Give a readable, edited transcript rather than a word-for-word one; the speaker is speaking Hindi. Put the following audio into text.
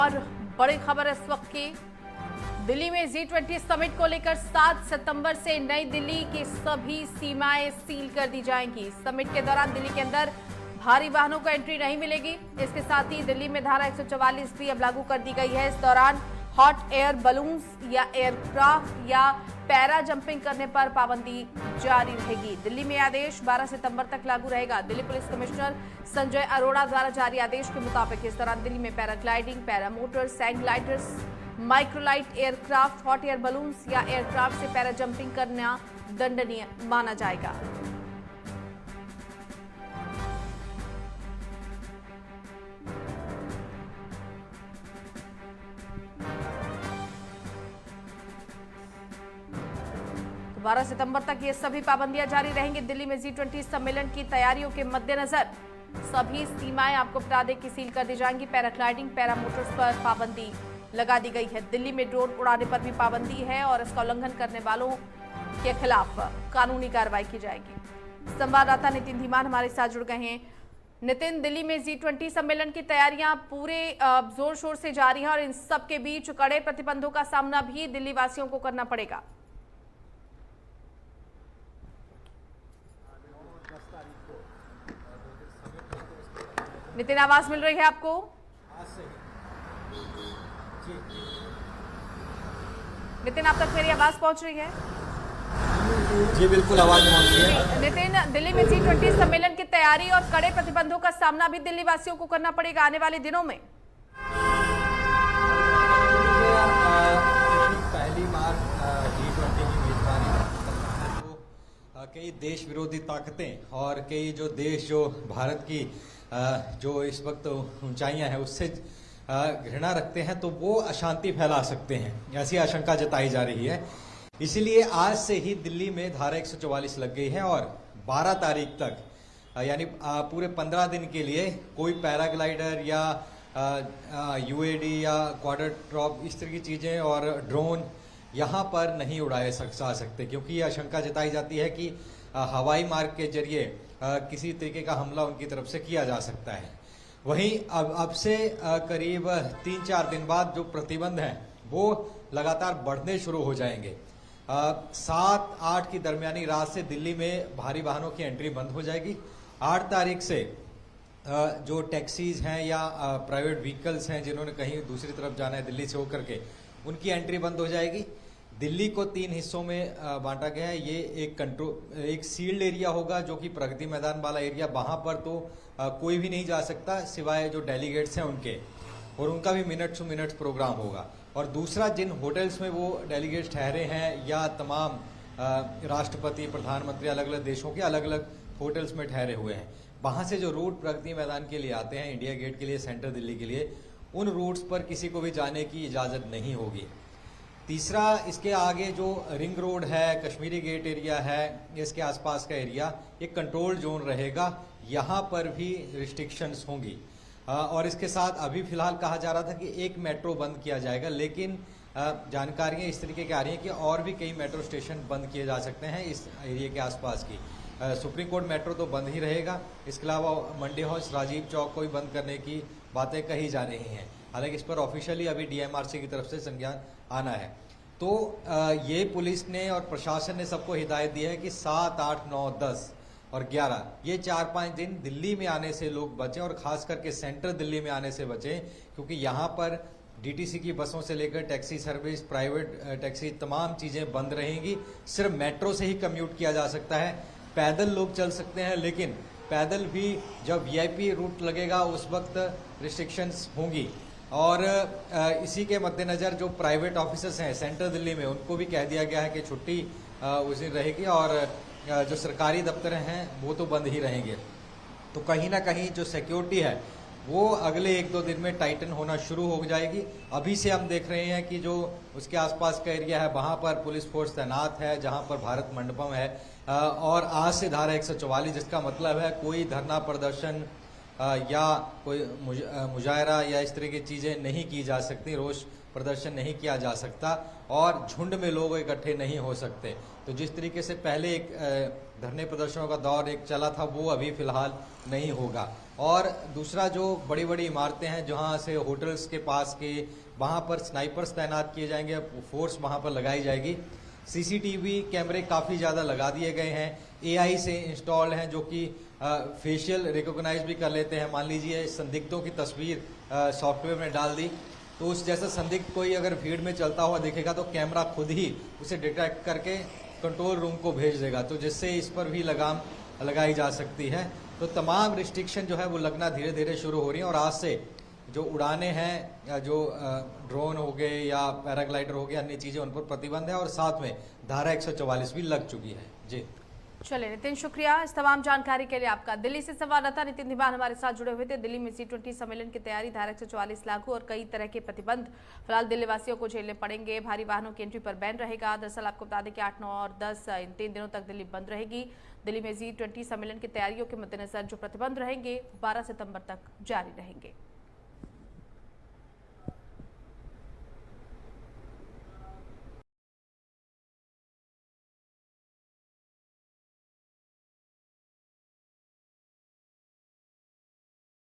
और बड़ी खबर इस वक्त की, दिल्ली में G20 समिट को लेकर 7 सितंबर से नई दिल्ली की सभी सीमाएं सील कर दी जाएंगी। समिट के दौरान दिल्ली के अंदर भारी वाहनों को एंट्री नहीं मिलेगी। इसके साथ ही दिल्ली में धारा 144 भी अब लागू कर दी गई है। इस दौरान हॉट एयर बलून्स या एयरक्राफ्ट या पैरा जंपिंग करने पर पाबंदी जारी रहेगी। दिल्ली में आदेश 12 सितंबर तक लागू रहेगा। दिल्ली पुलिस कमिश्नर संजय अरोड़ा द्वारा जारी आदेश के मुताबिक इस दौरान दिल्ली में paragliding, paramotors, hang gliders, microlight aircraft, hot air balloons या एयरक्राफ्ट से पैरा जंपिंग करना दंडनीय माना जाएगा। तो 12 सितंबर तक ये सभी पाबंदियां जारी रहेंगी। दिल्ली में G20 सम्मेलन की तैयारियों के मद्देनजर सभी सीमाएं आपको बता दें कि सील कर दी जाएंगी। पैराग्लाइडिंग, पैरामोटर्स पर पाबंदी लगा दी गई है। दिल्ली में ड्रोन उड़ाने पर भी पाबंदी है और इसका उल्लंघन करने वालों के खिलाफ कानूनी कार्रवाई की जाएगी। संवाददाता नितिन धीमान हमारे साथ जुड़ गए हैं। नितिन, दिल्ली में G20 सम्मेलन की तैयारियां पूरे जोर शोर से जारी हैं और इन सब के बीच कड़े प्रतिबंधों का सामना भी दिल्ली वासियों को करना पड़ेगा। नितिन, आवाज मिल रही है आपको? नितिन, आप तक मेरी आवाज पहुंच रही है? जी बिल्कुल, आवाज पहुंच रही है। नितिन, दिल्ली में G20 सम्मेलन की तैयारी और कड़े प्रतिबंधों का सामना भी दिल्ली वासियों को करना पड़ेगा आने वाले दिनों में। पहली बार G20 की मेजबानी तो कई देश विरोधी ताकतें और कई जो देश जो भारत की जो इस वक्त ऊंचाइयां हैं उससे घृणा रखते हैं, तो वो अशांति फैला सकते हैं, ऐसी आशंका जताई जा रही है। इसीलिए आज से ही दिल्ली में धारा 144 लग गई है और 12 तारीख तक यानी पूरे 15 दिन के लिए कोई पैराग्लाइडर या UAD या क्वाड्र ड्रॉप इस तरह की चीजें और ड्रोन यहाँ पर नहीं उड़ाए जा सकते, क्योंकि ये आशंका जताई जाती है कि हवाई मार्ग के जरिए किसी तरीके का हमला उनकी तरफ से किया जा सकता है। वहीं अब से करीब 3-4 दिन बाद जो प्रतिबंध हैं वो लगातार बढ़ने शुरू हो जाएंगे। 7-8 की दरमियानी रात से दिल्ली में भारी वाहनों की एंट्री बंद हो जाएगी। 8 तारीख से जो टैक्सीज हैं या प्राइवेट व्हीकल्स हैं जिन्होंने कहीं दूसरी तरफ जाना है दिल्ली से होकर के, उनकी एंट्री बंद हो जाएगी। दिल्ली को 3 हिस्सों में बांटा गया है। ये एक सील्ड एरिया होगा जो कि प्रगति मैदान वाला एरिया, वहां पर तो कोई भी नहीं जा सकता सिवाय जो डेलीगेट्स हैं उनके, और उनका भी मिनट टू मिनट प्रोग्राम होगा। और दूसरा, जिन होटल्स में वो डेलीगेट्स ठहरे हैं या तमाम राष्ट्रपति, प्रधानमंत्री अलग अलग देशों के अलग अलग होटल्स में ठहरे हुए हैं, वहां से जो रूट प्रगति मैदान के लिए आते हैं, इंडिया गेट के लिए, सेंट्रल दिल्ली के लिए, उन रूट्स पर किसी को भी जाने की इजाजत नहीं होगी। तीसरा, इसके आगे जो रिंग रोड है, कश्मीरी गेट एरिया है, इसके आसपास का एरिया, एक कंट्रोल जोन रहेगा, यहाँ पर भी रिस्ट्रिक्शंस होंगी। और इसके साथ अभी फिलहाल कहा जा रहा था कि एक मेट्रो बंद किया जाएगा, लेकिन जानकारियां इस तरीके की आ रही हैं कि और भी कई मेट्रो स्टेशन बंद किए जा सकते हैं इस एरिया के आसपास की। सुप्रीम कोर्ट मेट्रो तो बंद ही रहेगा, इसके अलावा मंडी हाउस, राजीव चौक को भी बंद करने की बातें कही जा रही हैं। हालांकि इस पर ऑफिशियली अभी DMRC की तरफ से संज्ञान आना है। तो ये पुलिस ने और प्रशासन ने सबको हिदायत दी है कि 7, 8, 9, 10 और 11 ये 4-5 दिन दिल्ली में आने से लोग बचें, और खास करके सेंट्रल दिल्ली में आने से बचें, क्योंकि यहाँ पर DTC की बसों से लेकर टैक्सी सर्विस, प्राइवेट टैक्सी, तमाम चीजें बंद रहेंगी। सिर्फ मेट्रो से ही कम्यूट किया जा सकता है, पैदल लोग चल सकते हैं, लेकिन पैदल भी जब VIP रूट लगेगा उस वक्त रिस्ट्रिक्शंस होंगी। और इसी के मद्देनजर जो प्राइवेट ऑफिसर्स हैं सेंट्रल दिल्ली में, उनको भी कह दिया गया है कि छुट्टी उस दिन रहेगी, और जो सरकारी दफ्तर हैं वो तो बंद ही रहेंगे। तो कहीं ना कहीं जो सिक्योरिटी है वो अगले 1-2 दिन में टाइटन होना शुरू हो जाएगी। अभी से हम देख रहे हैं कि जो उसके आसपास का एरिया है वहां पर पुलिस फोर्स तैनात है, जहां पर भारत मंडपम है, और आज से धारा 144, जिसका मतलब है कोई धरना प्रदर्शन या कोई मुजाहरा या इस तरह की चीज़ें नहीं की जा सकती, रोष प्रदर्शन नहीं किया जा सकता और झुंड में लोग इकट्ठे नहीं हो सकते। तो जिस तरीके से पहले एक धरने प्रदर्शनों का दौर एक चला था, वो अभी फिलहाल नहीं होगा। और दूसरा, जो बड़ी बड़ी इमारतें हैं जहां से होटल्स के पास के, वहां पर स्नाइपर्स तैनात किए जाएंगे, फोर्स वहां पर लगाई जाएगी। सीसीटीवी कैमरे काफ़ी ज़्यादा लगा दिए गए हैं, एआई से इंस्टॉल हैं, जो कि फेशियल रिकॉग्नाइज भी कर लेते हैं। मान लीजिए संदिग्धों की तस्वीर सॉफ्टवेयर में डाल दी, तो उस जैसा संदिग्ध कोई अगर भीड़ में चलता हुआ दिखेगा तो कैमरा खुद ही उसे डिटेक्ट करके कंट्रोल रूम को भेज देगा, तो जिससे इस पर भी लगाम लगाई जा सकती है। तो तमाम रिस्ट्रिक्शन जो है वो लगना धीरे धीरे शुरू हो रही हैं और आज से जो उड़ाने हैं, या जो ड्रोन हो गए या पैराग्लाइडर हो गए, अन्य चीज़ें, उन पर प्रतिबंध है और साथ में धारा 144 भी लग चुकी है। जी चलिए नितिन, शुक्रिया इस तमाम जानकारी के लिए आपका। दिल्ली से संवाददाता नितिन दीवान हमारे साथ जुड़े हुए थे। दिल्ली में G20 सम्मेलन की तैयारी, धारा 144 लागू और कई तरह के प्रतिबंध फिलहाल दिल्ली वासियों को झेलने पड़ेंगे। भारी वाहनों की एंट्री पर बैन रहेगा। दरअसल आपको बता दें कि 8, 9 और 10 इन 3 दिनों तक दिल्ली बंद रहेगी। दिल्ली में G20 सम्मेलन की तैयारियों के मद्देनजर जो प्रतिबंध रहेंगे 12 सितंबर तक जारी रहेंगे।